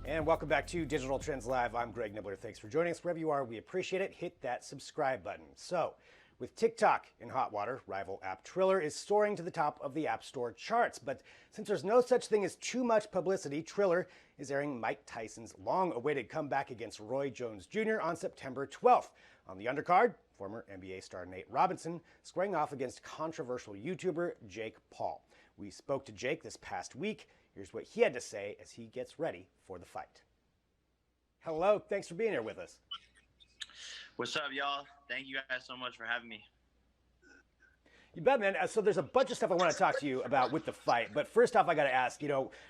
And welcome back to Digital Trends Live. I'm Greg Nibbler. Thanks for joining us wherever you are. We appreciate it. Hit that subscribe button. So, with TikTok in hot water, rival app Triller is soaring to the top of the App Store charts. But since there's no such thing as too much publicity, Triller is airing Mike Tyson's long-awaited comeback against Roy Jones Jr. on September 12th. On the undercard, former NBA star Nate Robinson squaring off against controversial YouTuber Jake Paul. We spoke to Jake this past week. Here's what he had to say as he gets ready for the fight. Hello, thanks for being here with us. What's up, y'all? Thank you guys so much for having me. You bet, man. So there's a bunch of stuff I want to talk to you about with the fight. But first off, I got to ask,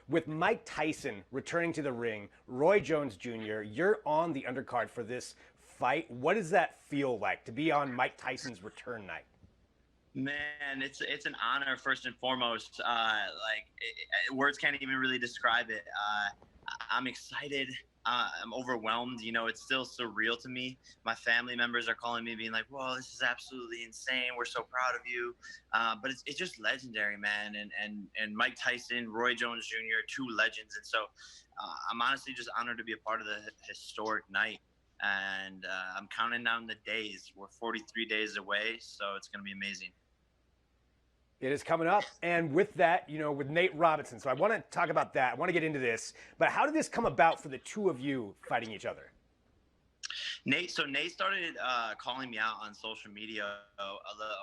with Mike Tyson returning to the ring, Roy Jones Jr., you're on the undercard for this fight. What does that feel like to be on Mike Tyson's return night? Man, it's an honor first and foremost. Words can't even really describe it. I'm excited. I'm overwhelmed. It's still surreal to me. My family members are calling me, being like, "Whoa, this is absolutely insane. We're so proud of you." But it's just legendary, man. And Mike Tyson, Roy Jones Jr., two legends. And so I'm honestly just honored to be a part of the historic night. And I'm counting down the days. We're 43 days away, so it's going to be amazing. It is coming up, and with that, with Nate Robinson. So I want to talk about that. I want to get into this. But how did this come about for the two of you fighting each other? Nate started calling me out on social media a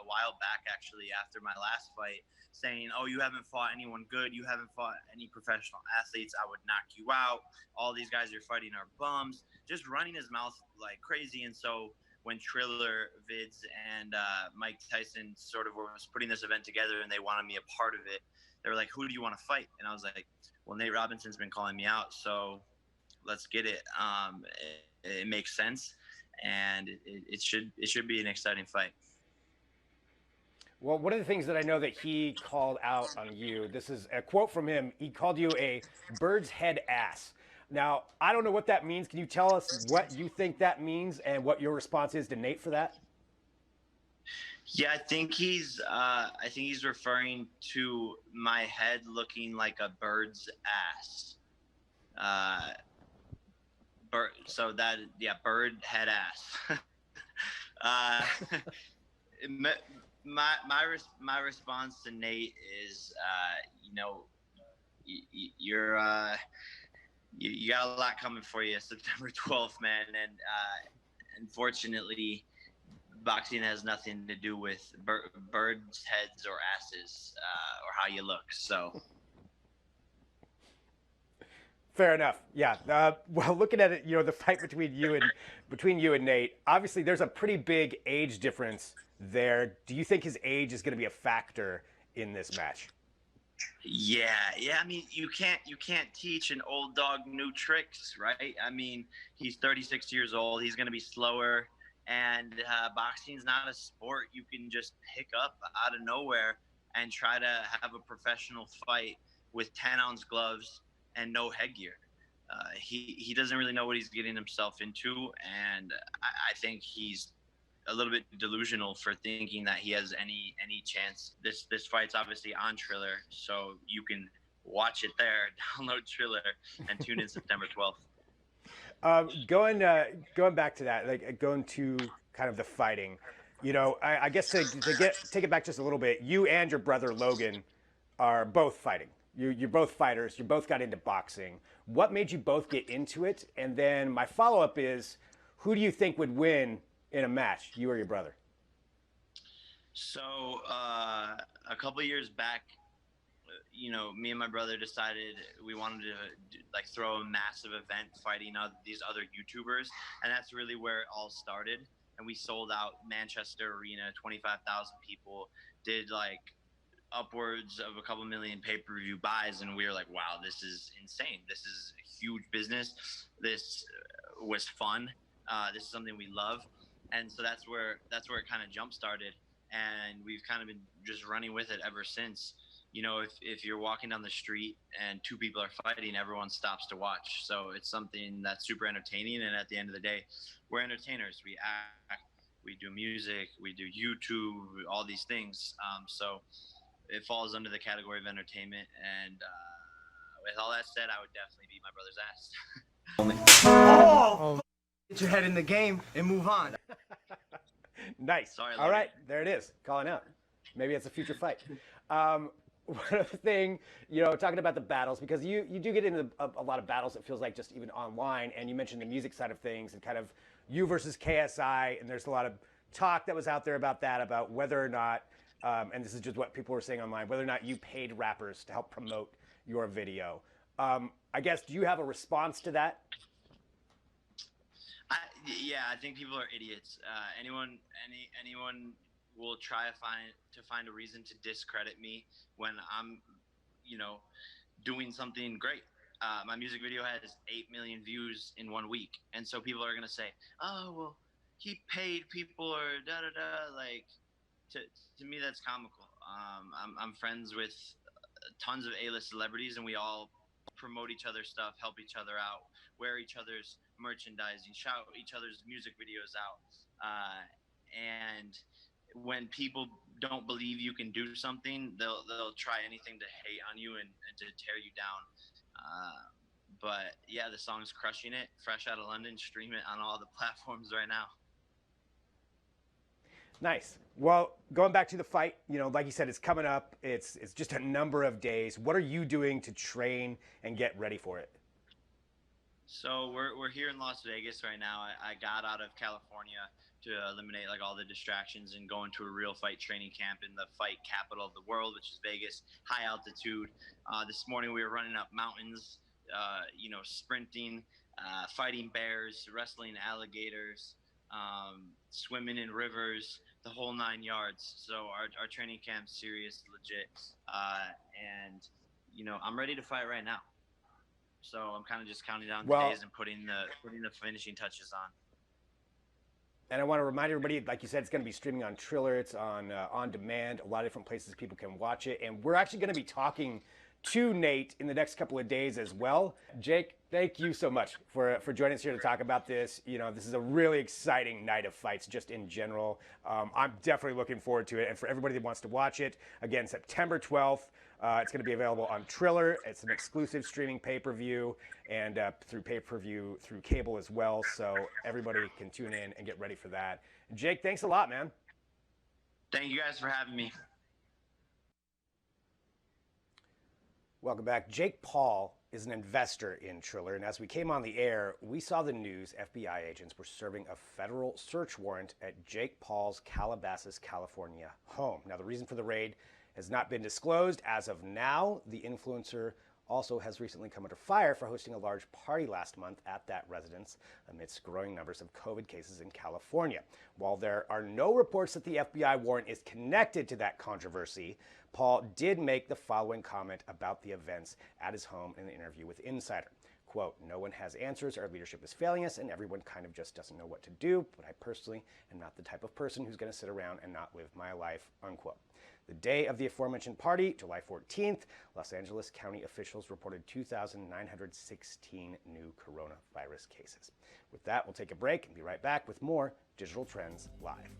while back, actually, after my last fight, saying, "Oh, you haven't fought anyone good. You haven't fought any professional athletes. I would knock you out. All these guys you're fighting are bums." Just running his mouth like crazy. And so when Triller Vids and Mike Tyson sort of was putting this event together and they wanted me a part of it, they were like, "Who do you want to fight?" And I was like, "Well, Nate Robinson's been calling me out, so let's get it." It makes sense, and it should be an exciting fight. Well, one of the things that I know that he called out on you, this is a quote from him. He called you a bird's head ass. Now, I don't know what that means. Can you tell us what you think that means and what your response is to Nate for that? Yeah, I think he's referring to my head looking like a bird's ass. Bird head ass. My response to Nate is, you got a lot coming for you September 12th, man. And unfortunately, boxing has nothing to do with birds' heads or asses or how you look. So. Fair enough. Yeah. Well, looking at it, the fight between you and Nate, obviously there's a pretty big age difference there. Do you think his age is going to be a factor in this match? Yeah. I mean, you can't teach an old dog new tricks, right? I mean, he's 36 years old. He's going to be slower, and boxing's not a sport you can just pick up out of nowhere and try to have a professional fight with 10-ounce gloves and no headgear. He doesn't really know what he's getting himself into, and I think he's a little bit delusional for thinking that he has any chance. This fight's obviously on Triller, so you can watch it there. Download Triller and tune in September 12th. Going back to that, like going to kind of the fighting, I guess to take it back just a little bit, you and your brother Logan are both fighting. You're both fighters. You both got into boxing. What made you both get into it? And then my follow-up is, who do you think would win in a match, you or your brother? So a couple of years back, me and my brother decided we wanted to throw a massive event fighting these other YouTubers, and that's really where it all started. And we sold out Manchester Arena, 25,000 people, did upwards of a couple million pay-per-view buys, and we were like, wow, this is insane. This is a huge business. This was fun. This is something we love. And so that's where it kind of jump started, and we've kind of been just running with it ever since. If you're walking down the street and two people are fighting, everyone stops to watch. So it's something that's super entertaining, and at the end of the day, we're entertainers. We act, we do music, we do YouTube, all these things. So it falls under the category of entertainment. And with all that said, I would definitely beat my brother's ass. Oh, get your head in the game and move on. Nice. Sorry, All right, there it is. Calling out. Maybe it's a future fight. One other thing, talking about the battles, because you do get into a lot of battles, it feels like, just even online, and you mentioned the music side of things and kind of you versus KSI, and there's a lot of talk that was out there about that, about whether or not, and this is just what people were saying online, whether or not you paid rappers to help promote your video. I guess, do you have a response to that? Yeah, I think people are idiots. Anyone will try to find a reason to discredit me when I'm, doing something great. My music video has 8 million views in 1 week, and so people are gonna say, "Oh, well, he paid people," or da da da. Like, to me, that's comical. I'm friends with tons of A-list celebrities, and we all promote each other's stuff, help each other out, wear each other's merchandising, shout each other's music videos out. And when people don't believe you can do something, they'll try anything to hate on you and to tear you down. But yeah, the song's crushing it. Fresh out of London, stream it on all the platforms right now. Nice. Well, going back to the fight, like you said, it's coming up. It's just a number of days. What are you doing to train and get ready for it? So we're here in Las Vegas right now. I got out of California to eliminate like all the distractions and go into a real fight training camp in the fight capital of the world, which is Vegas, high altitude. This morning we were running up mountains, sprinting, fighting bears, wrestling alligators, swimming in rivers, the whole 9 yards. So our training camp's serious, legit, and I'm ready to fight right now. So I'm kind of just counting down the days and putting the finishing touches on. And I want to remind everybody, like you said, it's going to be streaming on Triller. It's on demand, a lot of different places people can watch it. And we're actually going to be talking to Nate in the next couple of days as well. Jake, thank you so much for joining us here to talk about this. This is a really exciting night of fights just in general. I'm definitely looking forward to it. And for everybody that wants to watch it, again, September 12th, it's going to be available on Triller. It's an exclusive streaming pay-per-view and through pay-per-view through cable as well. So everybody can tune in and get ready for that. Jake, thanks a lot, man. Thank you guys for having me. Welcome back. Jake Paul is an investor in Triller, and as we came on the air, we saw the news FBI agents were serving a federal search warrant at Jake Paul's Calabasas, California home. Now, the reason for the raid has not been disclosed as of now. The influencer also has recently come under fire for hosting a large party last month at that residence amidst growing numbers of COVID cases in California. While there are no reports that the FBI warrant is connected to that controversy, Paul did make the following comment about the events at his home in an interview with Insider. Quote, "No one has answers, our leadership is failing us, and everyone kind of just doesn't know what to do, but I personally am not the type of person who's going to sit around and not live my life," unquote. The day of the aforementioned party, July 14th, Los Angeles County officials reported 2,916 new coronavirus cases. With that, we'll take a break and be right back with more Digital Trends Live.